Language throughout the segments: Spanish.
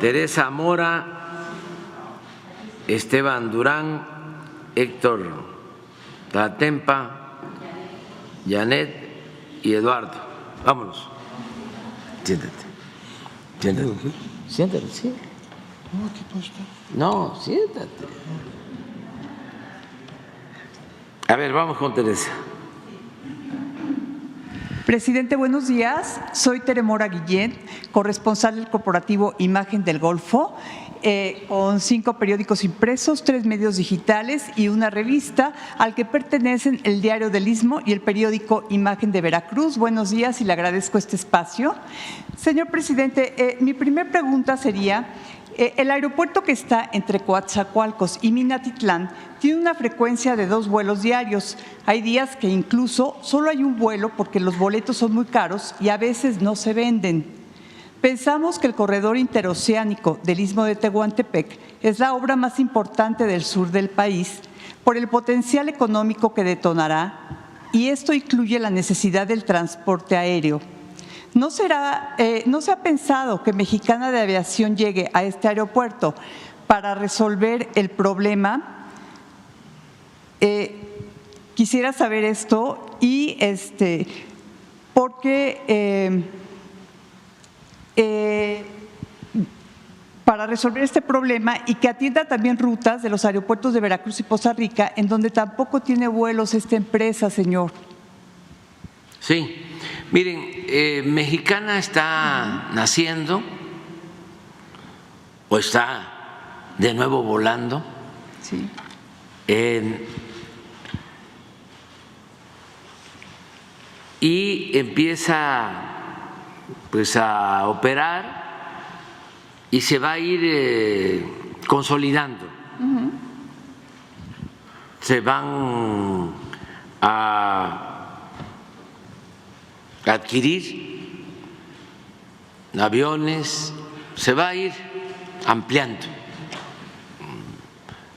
Teresa Mora, Esteban Durán, Héctor Tatempa, Janet y Eduardo. Vámonos. Siéntate. Siéntate. Siéntate, sí. No, siéntate. A ver, vamos con Teresa. Presidente, buenos días. Soy Teremora Guillén, corresponsal del corporativo Imagen del Golfo, con 5 periódicos impresos, 3 medios digitales y una revista al que pertenecen el Diario del Istmo y el periódico Imagen de Veracruz. Buenos días y le agradezco este espacio. Señor presidente, mi primera pregunta sería: el aeropuerto que está entre Coatzacoalcos y Minatitlán tiene una frecuencia de 2 vuelos diarios. Hay días que incluso solo hay un vuelo porque los boletos son muy caros y a veces no se venden. Pensamos que el corredor interoceánico del Istmo de Tehuantepec es la obra más importante del sur del país por el potencial económico que detonará, y esto incluye la necesidad del transporte aéreo. ¿No se ha pensado que Mexicana de Aviación llegue a este aeropuerto para resolver el problema? Quisiera saber esto y porque para resolver este problema y que atienda también rutas de los aeropuertos de Veracruz y Poza Rica, en donde tampoco tiene vuelos esta empresa, señor. Sí, miren, Mexicana está naciendo o está de nuevo volando. Sí. Y empieza pues a operar y se va a ir consolidando. Se van a adquirir aviones, se va a ir ampliando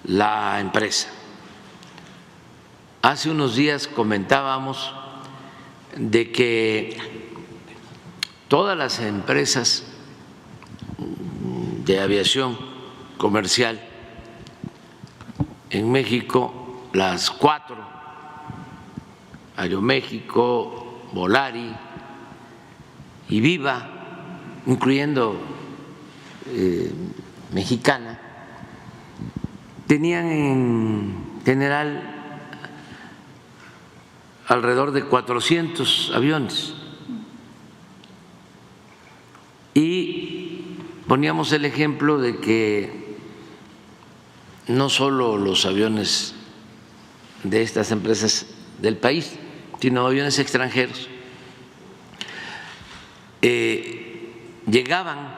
la empresa. Hace unos días comentábamos de que todas las empresas de aviación comercial en México, las 4, Aeroméxico, Volari y Viva, incluyendo Mexicana, tenían en general alrededor de 400 aviones. Y poníamos el ejemplo de que no solo los aviones de estas empresas del país, sino aviones extranjeros, llegaban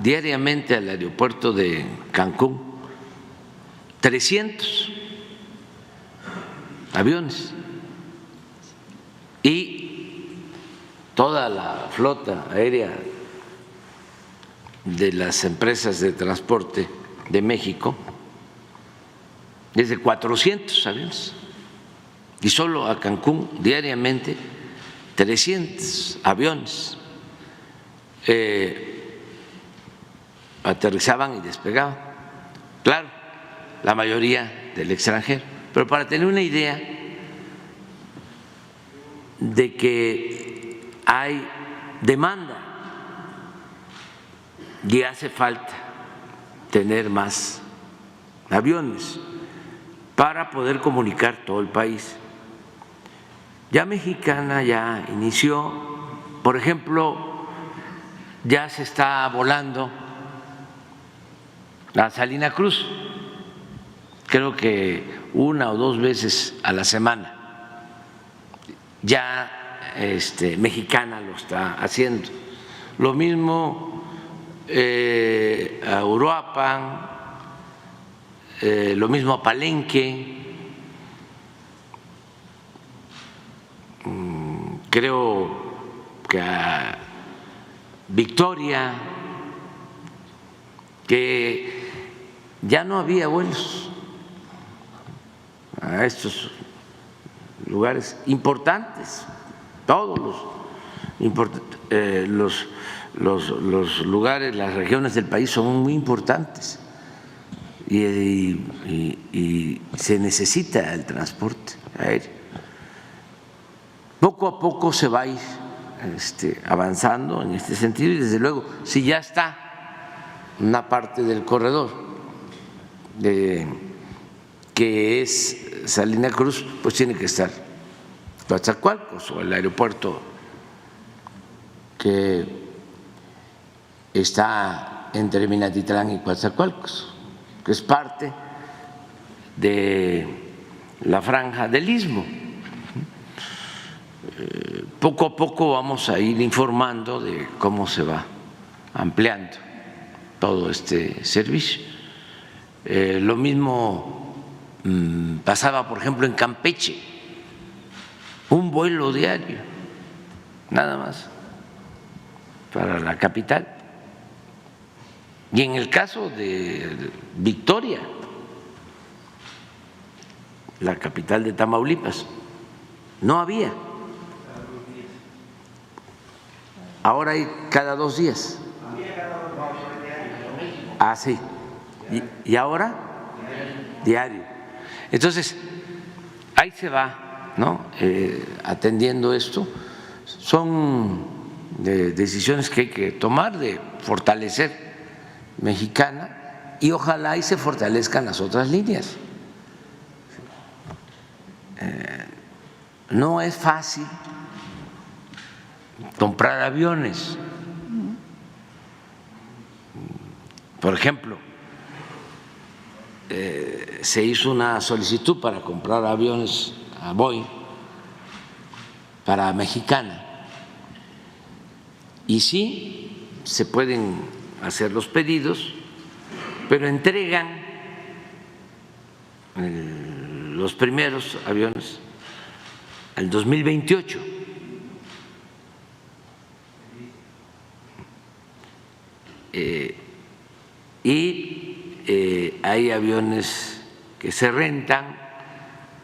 diariamente al aeropuerto de Cancún 300 aviones. Y toda la flota aérea de las empresas de transporte de México es de 400 aviones, y solo a Cancún diariamente 300 aviones aterrizaban y despegaban. Claro, la mayoría del extranjero, pero para tener una idea de que hay demanda y hace falta tener más aviones para poder comunicar todo el país. Ya Mexicana ya inició, por ejemplo, ya se está volando a Salina Cruz, creo que 1 o 2 veces a la semana. Ya Mexicana lo está haciendo. Lo mismo a Uruapan, lo mismo a Palenque, creo que a Victoria, que ya no había vuelos a estos lugares importantes, todos los los lugares, las regiones del país son muy importantes y se necesita el transporte aéreo. Poco a poco se va a ir avanzando en este sentido y desde luego, si ya está una parte del corredor que es Salina Cruz, pues tiene que estar Coatzacoalcos o el aeropuerto que está entre Minatitlán y Coatzacoalcos, que es parte de la franja del Istmo. Poco a poco vamos a ir informando de cómo se va ampliando todo este servicio. Lo mismo pasaba, por ejemplo, en Campeche, un vuelo diario, nada más, para la capital. Y en el caso de Victoria, la capital de Tamaulipas, no había. Ahora hay cada 2 días. Ah, sí. ¿Y ahora? Diario. Entonces, ahí se va, ¿no? Atendiendo esto. Son decisiones que hay que tomar de fortalecer Mexicana y ojalá y se fortalezcan las otras líneas. No es fácil comprar aviones. Por ejemplo, se hizo una solicitud para comprar aviones a Boeing para Mexicana y sí se pueden hacer los pedidos, pero entregan los primeros aviones al 2028. Y hay aviones que se rentan,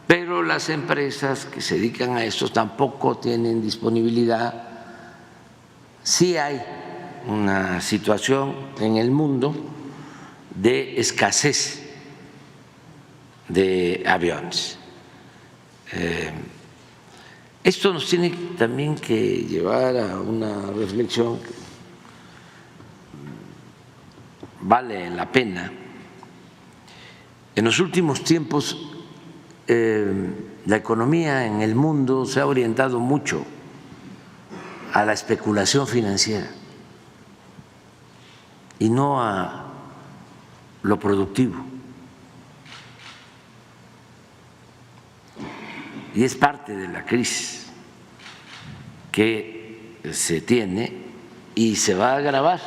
pero las empresas que se dedican a esto tampoco tienen disponibilidad. Sí hay una situación en el mundo de escasez de aviones. Esto nos tiene también que llevar a una reflexión que vale la pena. En los últimos tiempos la economía en el mundo se ha orientado mucho a la especulación financiera y no a lo productivo. Y es parte de la crisis que se tiene y se va a agravar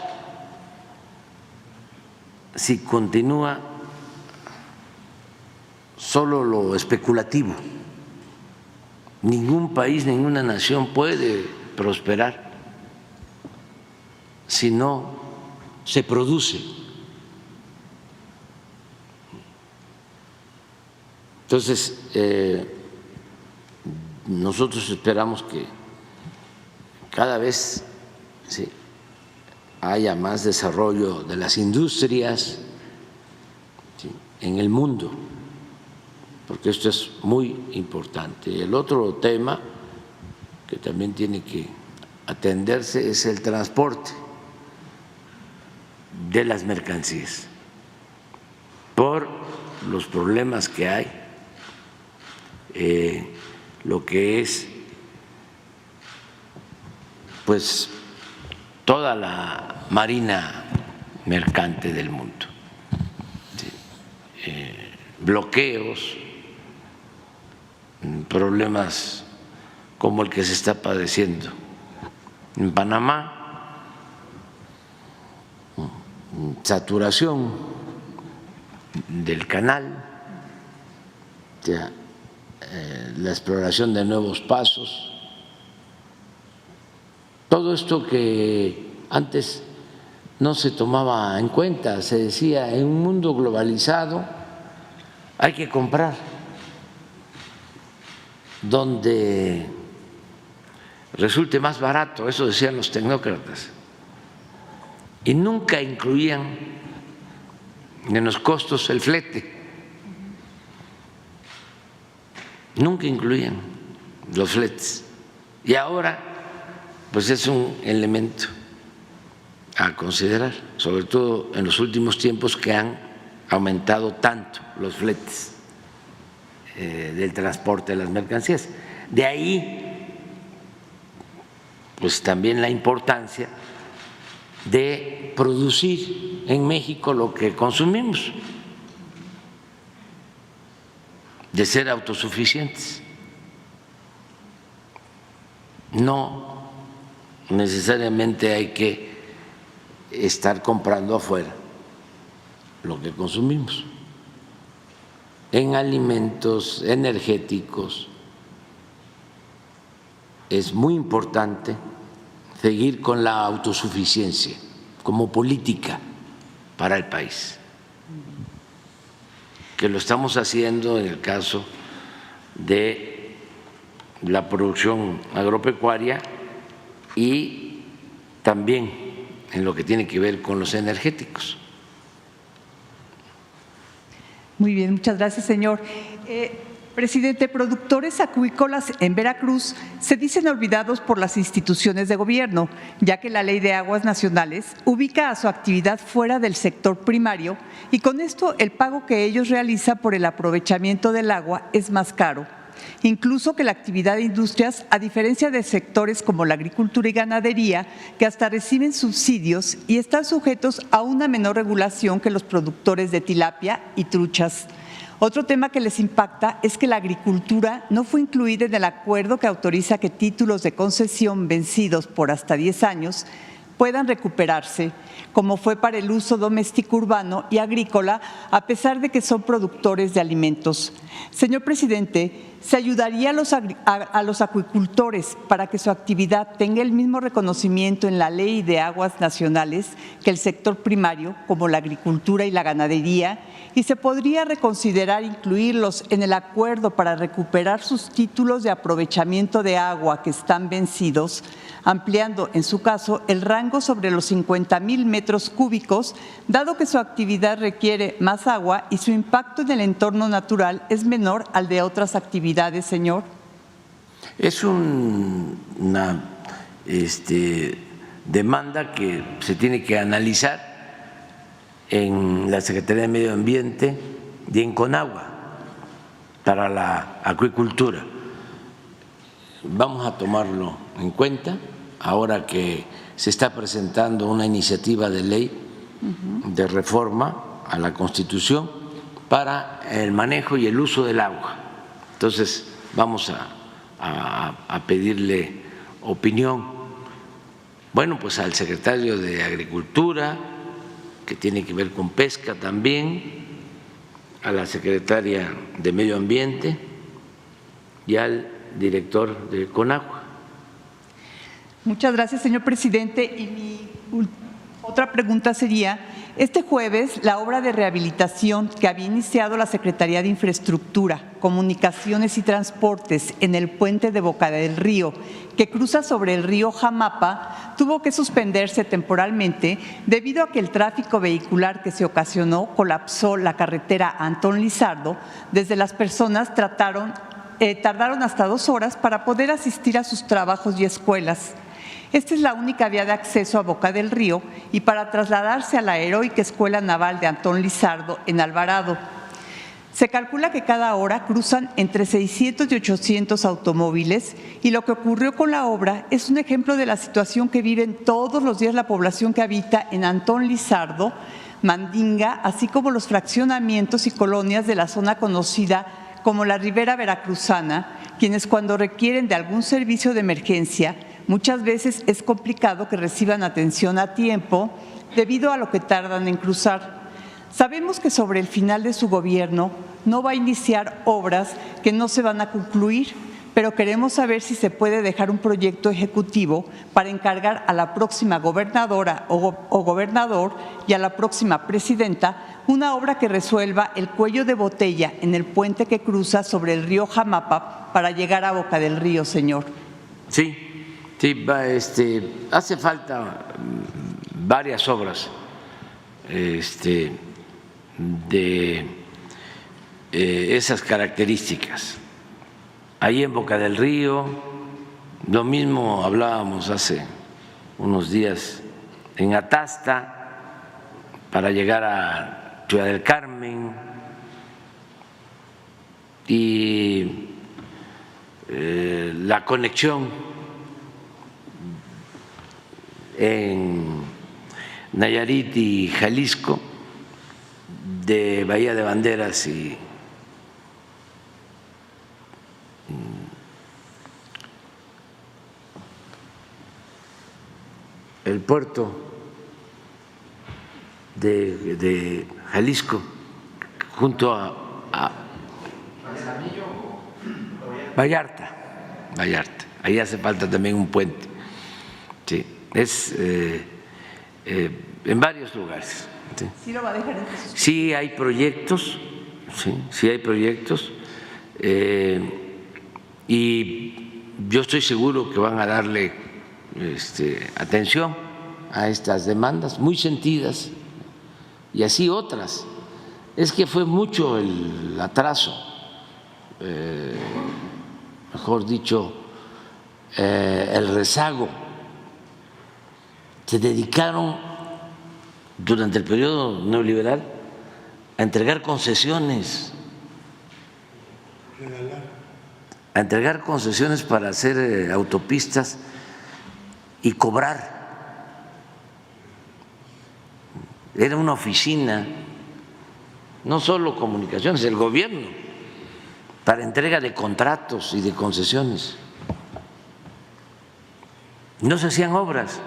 si continúa solo lo especulativo. Ningún país, ninguna nación puede prosperar si no se produce. Entonces, nosotros esperamos que cada vez haya más desarrollo de las industrias en el mundo, porque esto es muy importante. El otro tema que también tiene que atenderse es el transporte de las mercancías, por los problemas que hay, lo que es pues toda la marina mercante del mundo, bloqueos, problemas como el que se está padeciendo en Panamá, saturación del canal, la exploración de nuevos pasos. Todo esto que antes no se tomaba en cuenta, se decía, en un mundo globalizado hay que comprar donde resulte más barato, eso decían los tecnócratas, y nunca incluían en los costos el flete, nunca incluían los fletes. Y ahora, pues es un elemento a considerar, sobre todo en los últimos tiempos que han aumentado tanto los fletes del transporte de las mercancías. De ahí, pues también la importancia de producir en México lo que consumimos, de ser autosuficientes. No necesariamente hay que estar comprando afuera lo que consumimos, en alimentos, energéticos. Es muy importante seguir con la autosuficiencia como política para el país, que lo estamos haciendo en el caso de la producción agropecuaria y también en lo que tiene que ver con los energéticos. Muy bien, muchas gracias, señor. Presidente, productores acuícolas en Veracruz se dicen olvidados por las instituciones de gobierno, ya que la Ley de Aguas Nacionales ubica a su actividad fuera del sector primario y con esto el pago que ellos realizan por el aprovechamiento del agua es más caro. Incluso que la actividad de industrias, a diferencia de sectores como la agricultura y ganadería, que hasta reciben subsidios y están sujetos a una menor regulación que los productores de tilapia y truchas. Otro tema que les impacta es que la agricultura no fue incluida en el acuerdo que autoriza que títulos de concesión vencidos por hasta 10 años puedan recuperarse, como fue para el uso doméstico urbano y agrícola, a pesar de que son productores de alimentos. Señor presidente, ¿se ayudaría a los acuicultores para que su actividad tenga el mismo reconocimiento en la Ley de Aguas Nacionales que el sector primario, como la agricultura y la ganadería? ¿Y se podría reconsiderar incluirlos en el acuerdo para recuperar sus títulos de aprovechamiento de agua que están vencidos, ampliando, en su caso, el rango sobre los 50,000 metros cúbicos, dado que su actividad requiere más agua y su impacto en el entorno natural es menor al de otras actividades, señor? Es una demanda que se tiene que analizar en la Secretaría de Medio Ambiente y en Conagua para la acuicultura. Vamos a tomarlo en cuenta ahora que se está presentando una iniciativa de ley de reforma a la Constitución para el manejo y el uso del agua. Entonces vamos a pedirle opinión, bueno, pues al secretario de Agricultura, que tiene que ver con pesca también, a la secretaria de Medio Ambiente y al director de Conagua. Muchas gracias, señor presidente. Y mi otra pregunta sería, este jueves la obra de rehabilitación que había iniciado la Secretaría de Infraestructura, Comunicaciones y Transportes en el puente de Boca del Río, que cruza sobre el río Jamapa, tuvo que suspenderse temporalmente debido a que el tráfico vehicular que se ocasionó colapsó la carretera Antón Lizardo. Desde las personas tardaron hasta 2 horas para poder asistir a sus trabajos y escuelas. Esta es la única vía de acceso a Boca del Río y para trasladarse a la heroica Escuela Naval de Antón Lizardo en Alvarado. Se calcula que cada hora cruzan entre 600 y 800 automóviles y lo que ocurrió con la obra es un ejemplo de la situación que viven todos los días la población que habita en Antón Lizardo, Mandinga, así como los fraccionamientos y colonias de la zona conocida como la Ribera Veracruzana, quienes cuando requieren de algún servicio de emergencia, muchas veces es complicado que reciban atención a tiempo debido a lo que tardan en cruzar. Sabemos que sobre el final de su gobierno no va a iniciar obras que no se van a concluir, pero queremos saber si se puede dejar un proyecto ejecutivo para encargar a la próxima gobernadora o gobernador y a la próxima presidenta una obra que resuelva el cuello de botella en el puente que cruza sobre el río Jamapa para llegar a Boca del Río, señor. Sí, hace falta varias obras de esas características. Ahí en Boca del Río, lo mismo hablábamos hace unos días en Atasta para llegar a Ciudad del Carmen y la conexión en Nayarit y Jalisco de Bahía de Banderas y el puerto de Jalisco junto a Vallarta. Ahí hace falta también un puente. Sí, es en varios lugares. Sí. ¿Sí lo va a dejar entre sus... Sí hay proyectos, sí hay proyectos, y yo estoy seguro que van a darle atención a estas demandas muy sentidas y así otras. Es que fue mucho el atraso, mejor dicho, el rezago. Se dedicaron durante el periodo neoliberal a entregar concesiones, para hacer autopistas y cobrar. Era una oficina, no solo comunicaciones, el gobierno, para entrega de contratos y de concesiones. No se hacían obras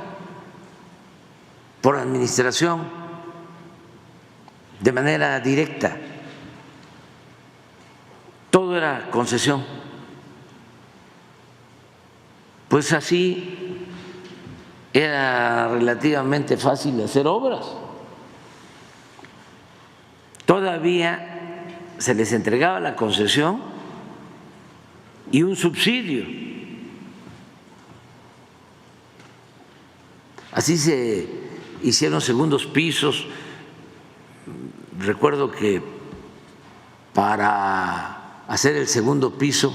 por administración de manera directa, todo era concesión. Pues así era relativamente fácil hacer obras. Todavía se les entregaba la concesión y un subsidio. Así se hicieron segundos pisos. Recuerdo que para hacer el segundo piso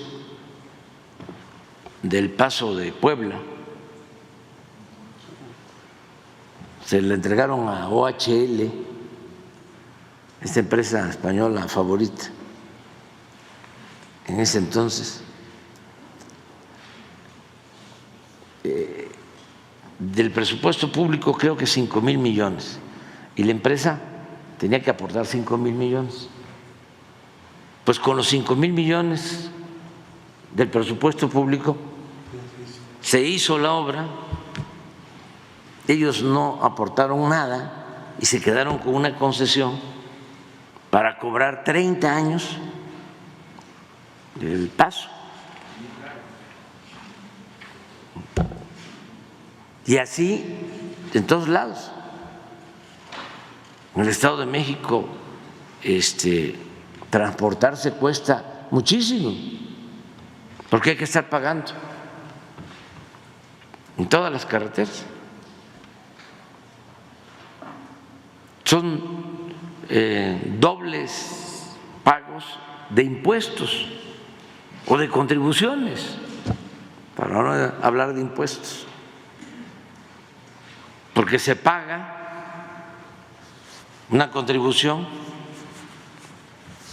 del Paso de Puebla se le entregaron a OHL, esta empresa española favorita en ese entonces, del presupuesto público creo que 5,000 millones, y la empresa tenía que aportar 5,000 millones. Pues con los 5,000 millones del presupuesto público se hizo la obra, ellos no aportaron nada y se quedaron con una concesión para cobrar 30 años del paso. Y así en todos lados. En el Estado de México transportarse cuesta muchísimo, porque hay que estar pagando en todas las carreteras. Son dobles pagos de impuestos o de contribuciones, para no hablar de impuestos, porque se paga una contribución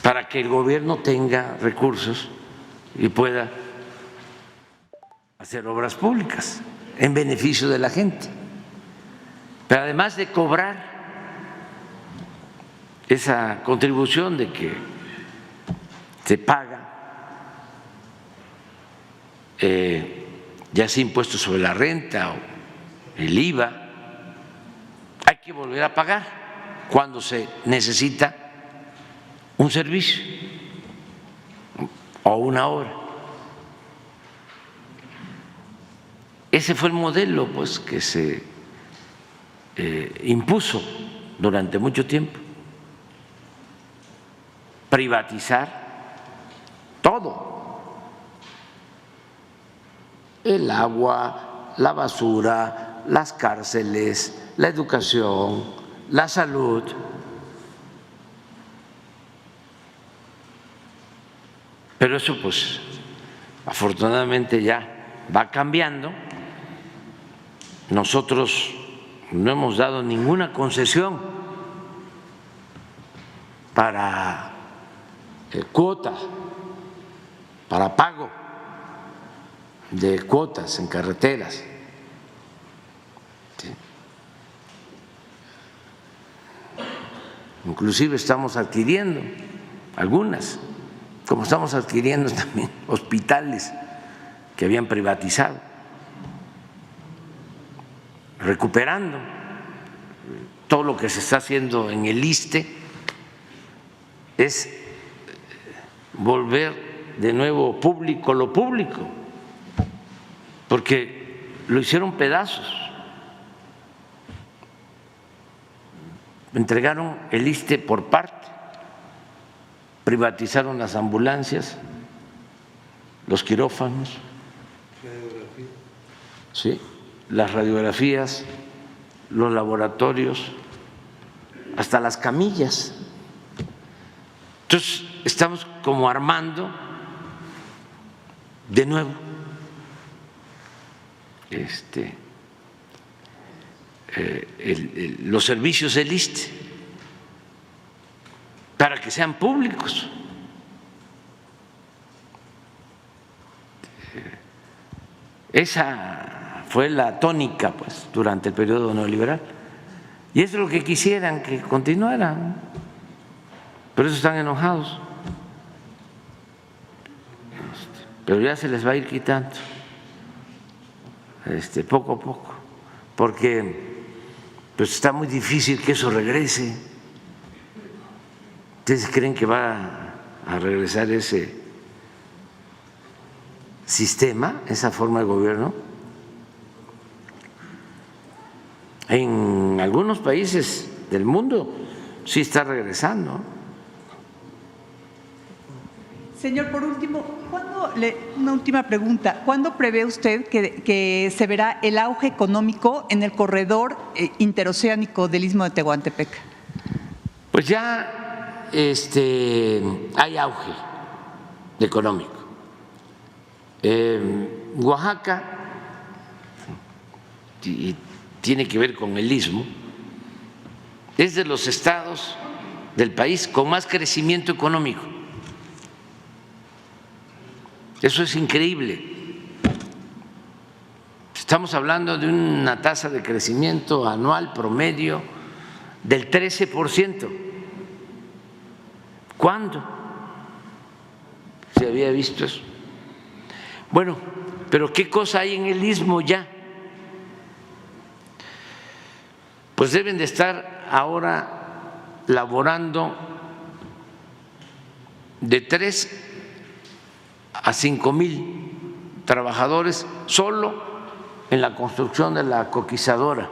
para que el gobierno tenga recursos y pueda hacer obras públicas en beneficio de la gente. Pero además de cobrar esa contribución de que se paga, ya sea impuesto sobre la renta o el IVA, hay que volver a pagar cuando se necesita un servicio o una obra. Ese fue el modelo, pues, que se impuso durante mucho tiempo: privatizar todo, el agua, la basura, las cárceles, la educación, la salud. Pero eso pues afortunadamente ya va cambiando. Nosotros no hemos dado ninguna concesión para cuota, para pago de cuotas en carreteras. Sí. Inclusive estamos adquiriendo algunas, como estamos adquiriendo también hospitales que habían privatizado, recuperando todo lo que se está haciendo en el ISSSTE, es volver de nuevo público lo público, porque lo hicieron pedazos, entregaron el ISSSTE por parte, privatizaron las ambulancias, los quirófanos, sí, las radiografías, los laboratorios, hasta las camillas. Entonces estamos como armando de nuevo los servicios del ISSSTE para que sean públicos. Esa fue la tónica pues durante el periodo neoliberal y eso es lo que quisieran que continuaran. Por eso están enojados. Pero ya se les va a ir quitando poco a poco, porque pues está muy difícil que eso regrese. ¿Ustedes creen que va a regresar ese sistema, esa forma de gobierno? En algunos países del mundo sí está regresando. Señor, por último, una última pregunta. ¿Cuándo prevé usted que se verá el auge económico en el corredor interoceánico del Istmo de Tehuantepec? Pues ya hay auge económico. Oaxaca, y tiene que ver con el Istmo, es de los estados del país con más crecimiento económico. Eso es increíble. Estamos hablando de una tasa de crecimiento anual promedio del 13%. ¿Cuándo se había visto eso? Bueno, pero ¿qué cosa hay en el Istmo ya? Pues deben de estar ahora laborando de 3 a 5,000 trabajadores solo en la construcción de la coquizadora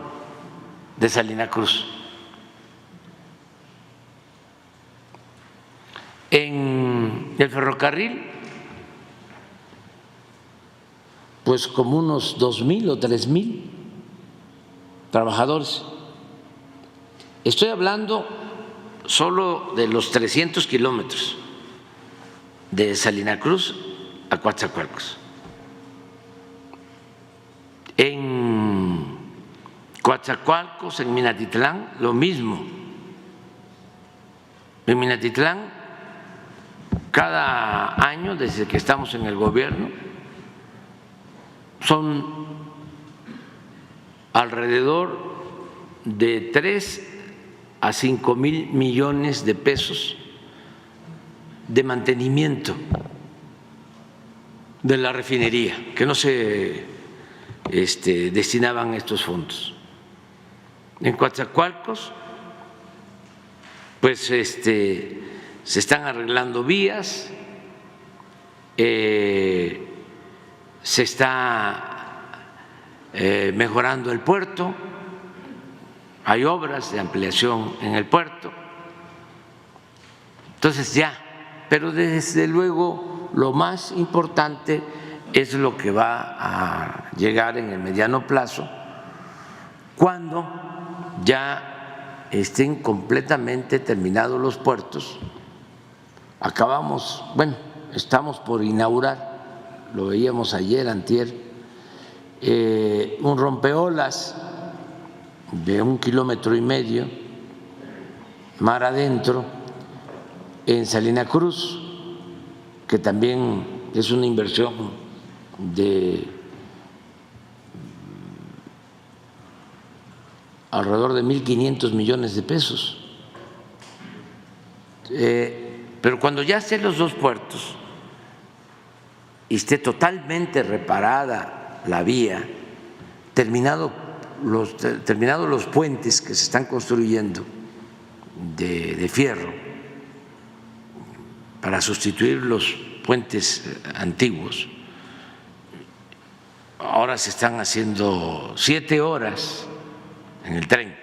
de Salina Cruz. En el ferrocarril, pues como unos 2,000 o 3,000 trabajadores. Estoy hablando solo de los 300 kilómetros de Salina Cruz a Coatzacoalcos. En Coatzacoalcos, en Minatitlán, lo mismo. En Minatitlán, cada año, desde que estamos en el gobierno, son alrededor de 3 a 5,000 millones de pesos de mantenimiento de la refinería, que no se destinaban estos fondos. En Coatzacoalcos, pues se están arreglando vías, se está mejorando el puerto, hay obras de ampliación en el puerto. Entonces ya, pero desde luego lo más importante es lo que va a llegar en el mediano plazo, Cuando ya estén completamente terminados los puertos, estamos por inaugurar, lo veíamos ayer, antier, un rompeolas de 1,5 kilómetros mar adentro en Salina Cruz, que también es una inversión de alrededor de 1.500 millones de pesos. Pero cuando ya estén los dos puertos y esté totalmente reparada la vía, terminados los puentes que se están construyendo de fierro para sustituir los puentes antiguos, ahora se están haciendo 7 horas en el tren,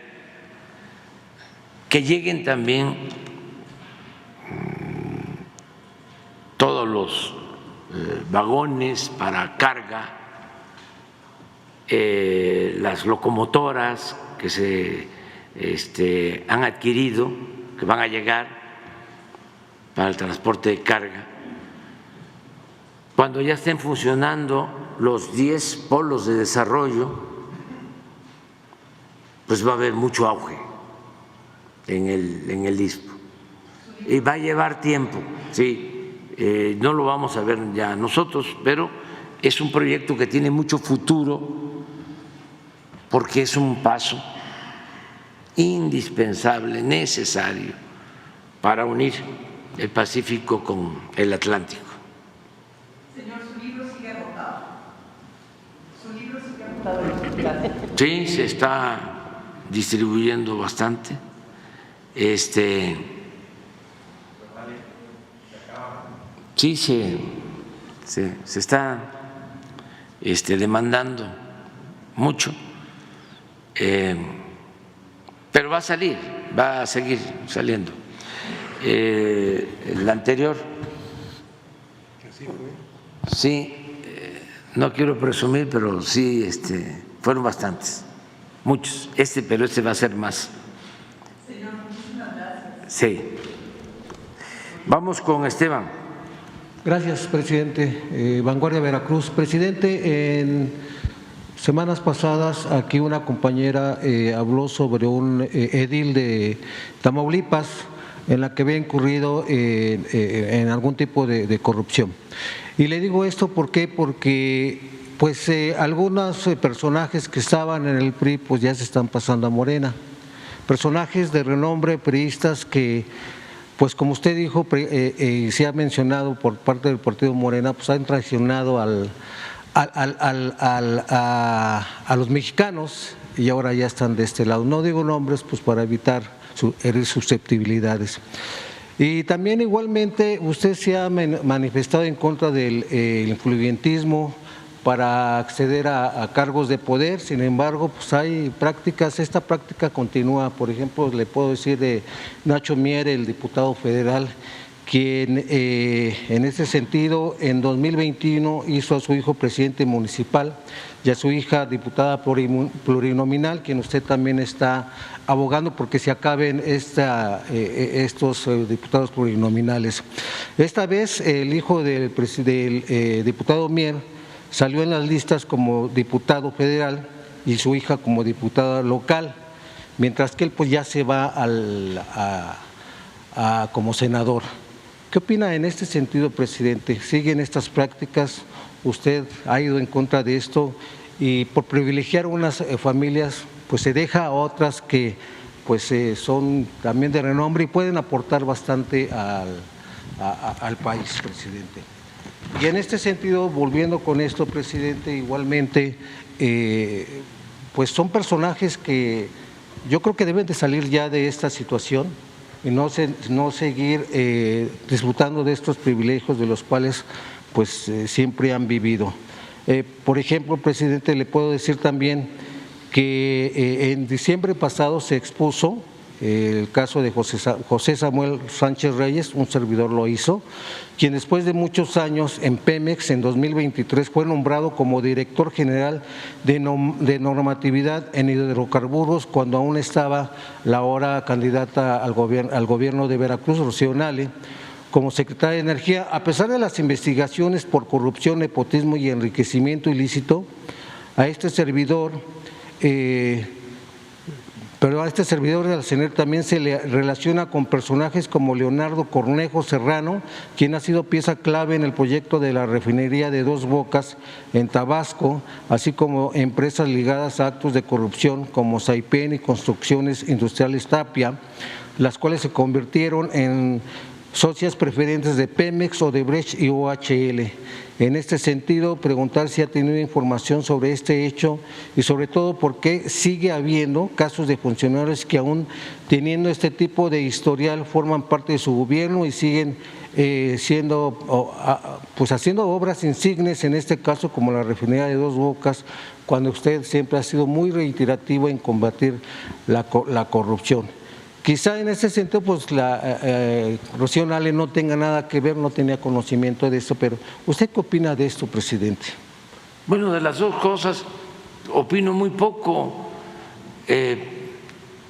que lleguen también todos los vagones para carga, las locomotoras que se han adquirido, que van a llegar para el transporte de carga. Cuando ya estén funcionando los 10 polos de desarrollo, pues va a haber mucho auge en el Istmo. Y va a llevar tiempo, sí, no lo vamos a ver ya nosotros, pero es un proyecto que tiene mucho futuro porque es un paso indispensable, necesario para unir el Pacífico con el Atlántico. Señor, ¿su libro sigue agotado? ¿Su libro sigue agotado? Sí, se está distribuyendo bastante. Sí, se está demandando mucho, pero va a salir, va a seguir saliendo. El anterior, sí, no quiero presumir, pero sí, fueron bastantes, muchos. Pero este va a ser más. Señor, muchísimas gracias. Sí. Vamos con Esteban. Gracias, presidente. Vanguardia Veracruz. Presidente, en semanas pasadas aquí una compañera habló sobre un edil de Tamaulipas en la que había incurrido en algún tipo de corrupción. Y le digo esto ¿por qué? Porque pues algunos personajes que estaban en el PRI pues ya se están pasando a Morena. Personajes de renombre, priistas que pues como usted dijo, se ha mencionado por parte del partido Morena, pues han traicionado a los mexicanos y ahora ya están de este lado. No digo nombres pues para evitar herir susceptibilidades. Y también igualmente usted se ha manifestado en contra del influyentismo para acceder a cargos de poder. Sin embargo, pues hay prácticas, esta práctica continúa. Por ejemplo, le puedo decir de Nacho Mier, el diputado federal, quien en ese sentido en 2021 hizo a su hijo presidente municipal y a su hija diputada plurinominal, quien usted también está abogando porque se acaben estos diputados plurinominales. Esta vez el hijo del diputado Mier salió en las listas como diputado federal y su hija como diputada local, mientras que él pues ya se va como senador. ¿Qué opina en este sentido, presidente? ¿Siguen estas prácticas? ¿Usted ha ido en contra de esto? Y por privilegiar unas familias, pues se deja a otras que pues son también de renombre y pueden aportar bastante al país, presidente. Y en este sentido, volviendo con esto, presidente, igualmente, pues son personajes que yo creo que deben de salir ya de esta situación y no seguir disfrutando de estos privilegios de los cuales pues siempre han vivido. Por ejemplo, presidente, le puedo decir también que en diciembre pasado se expuso el caso de José Samuel Sánchez Reyes, un servidor lo hizo, quien después de muchos años en Pemex, en 2023, fue nombrado como director general de normatividad en hidrocarburos cuando aún estaba la ahora candidata al gobierno de Veracruz, Rocío Nale, como secretaria de Energía. A pesar de las investigaciones por corrupción, nepotismo y enriquecimiento ilícito, a este servidor de la CENER también se le relaciona con personajes como Leonardo Cornejo Serrano, quien ha sido pieza clave en el proyecto de la refinería de Dos Bocas en Tabasco, así como empresas ligadas a actos de corrupción como Saipem y Construcciones Industriales Tapia, las cuales se convirtieron en socias preferentes de Pemex, Odebrecht y OHL. En este sentido, preguntar si ha tenido información sobre este hecho y sobre todo por qué sigue habiendo casos de funcionarios que aún teniendo este tipo de historial forman parte de su gobierno y siguen haciendo obras insignes, en este caso como la refinería de Dos Bocas, cuando usted siempre ha sido muy reiterativo en combatir la corrupción. Quizá en ese sentido, pues Rocío Nale no tenga nada que ver, no tenía conocimiento de esto, pero ¿usted qué opina de esto, presidente? Bueno, de las dos cosas opino muy poco. En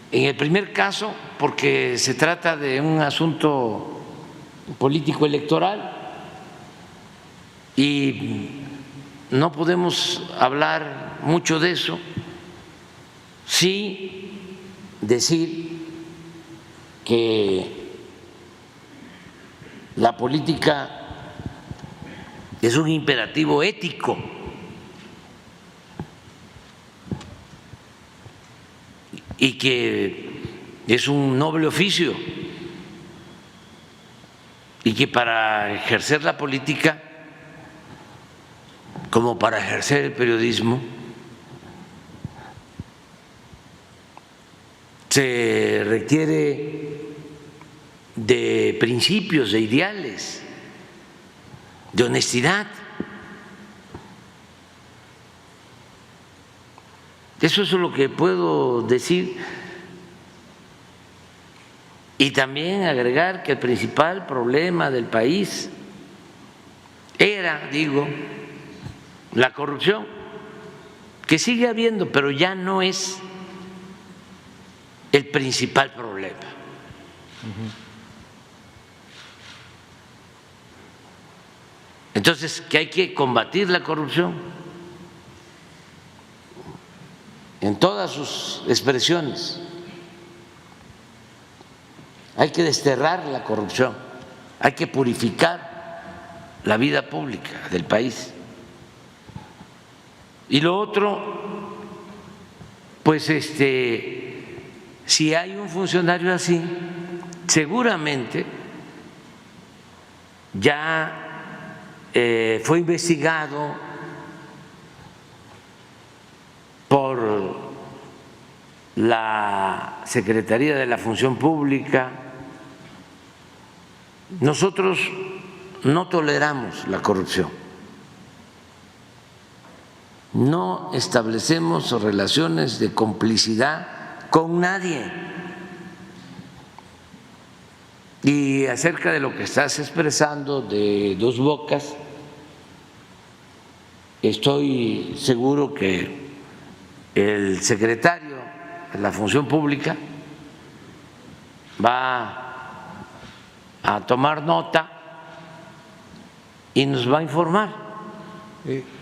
el primer caso, porque se trata de un asunto político electoral y no podemos hablar mucho de eso, sí decir que la política es un imperativo ético y que es un noble oficio y que para ejercer la política, como para ejercer el periodismo, se requiere de principios, de ideales, de honestidad. Eso es lo que puedo decir. Y también agregar que el principal problema del país era, la corrupción, que sigue habiendo, pero ya no es el principal problema. Entonces, que hay que combatir la corrupción en todas sus expresiones. Hay que desterrar la corrupción, hay que purificar la vida pública del país. Y lo otro, pues si hay un funcionario así, seguramente ya fue investigado por la Secretaría de la Función Pública. Nosotros no toleramos la corrupción, no establecemos relaciones de complicidad con nadie. Y acerca de lo que estás expresando de Dos Bocas, estoy seguro que el secretario de la Función Pública va a tomar nota y nos va a informar.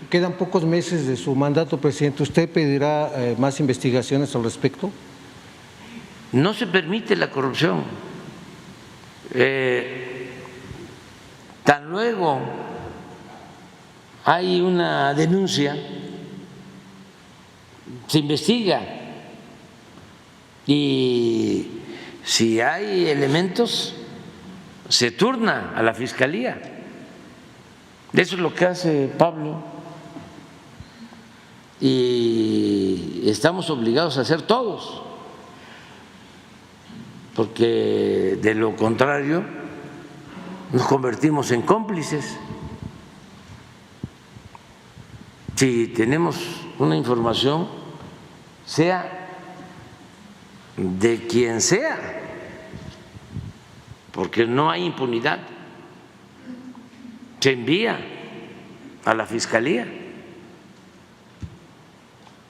Quedan pocos meses de su mandato, presidente. ¿Usted pedirá más investigaciones al respecto? No se permite la corrupción. Tan luego hay una denuncia, se investiga y si hay elementos se turna a la Fiscalía. Eso es lo que hace Pablo y estamos obligados a hacer todos, porque de lo contrario nos convertimos en cómplices. Si tenemos una información, sea de quien sea, porque no hay impunidad. Se envía a la Fiscalía.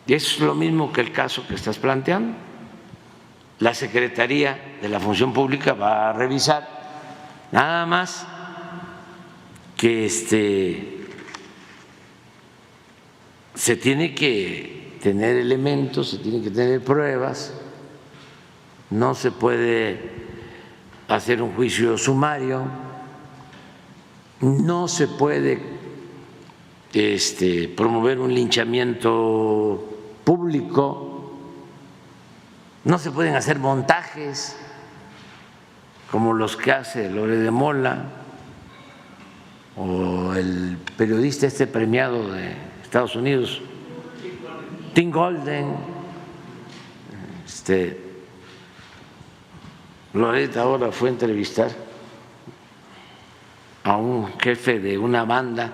Y eso es lo mismo que el caso que estás planteando. La Secretaría de la Función Pública va a revisar, nada más que se tiene que tener elementos, se tiene que tener pruebas, no se puede hacer un juicio sumario, no se puede promover un linchamiento público, no se pueden hacer montajes como los que hace Lore de Mola o el periodista premiado de Estados Unidos, Tim Golden. Loretta ahora fue a entrevistar a un jefe de una banda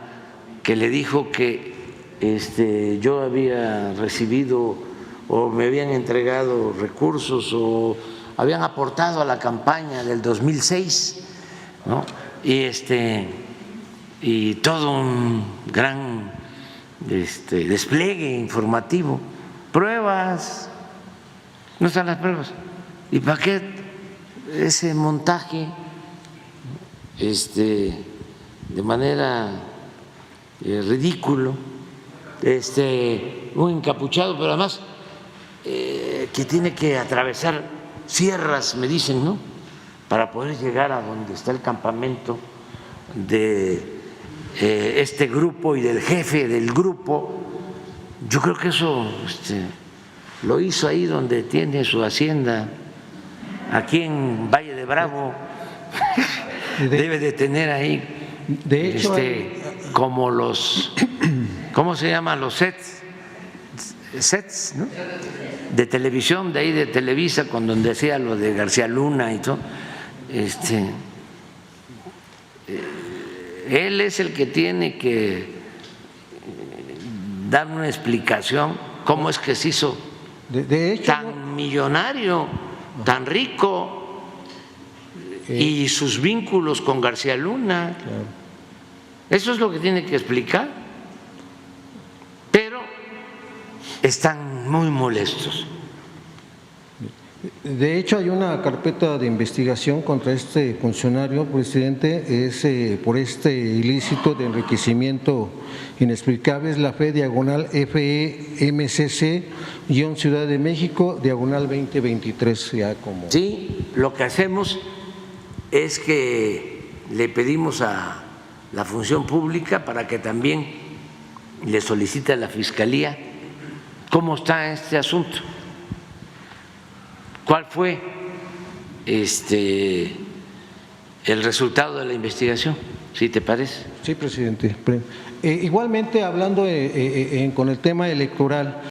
que le dijo que yo había recibido o me habían entregado recursos o habían aportado a la campaña del 2006, ¿no? Y todo un gran despliegue informativo, pruebas, no están las pruebas. ¿Y para qué ese montaje de manera ridículo, un encapuchado, pero además que tiene que atravesar sierras, me dicen, ¿no?, para poder llegar a donde está el campamento de este grupo y del jefe del grupo? Yo creo que eso lo hizo ahí donde tiene su hacienda, aquí en Valle de Bravo. Debe de tener ahí, de hecho, como los, ¿cómo se llaman los sets, ¿no?, de televisión, de ahí de Televisa, con donde decía lo de García Luna y todo. Él es el que tiene que dar una explicación cómo es que se hizo de hecho, tan millonario, tan rico, y sus vínculos con García Luna. Claro. Eso es lo que tiene que explicar. Pero están muy molestos. De hecho, hay una carpeta de investigación contra este funcionario, presidente, es por este ilícito de enriquecimiento inexplicable, es la FEMCC-Ciudad de México, /2023, ya como… Sí, lo que hacemos es que le pedimos a la Función Pública para que también le solicite a la Fiscalía cómo está este asunto. ¿Cuál fue el resultado de la investigación? ¿Sí te parece? Sí, presidente. Igualmente, hablando con el tema electoral…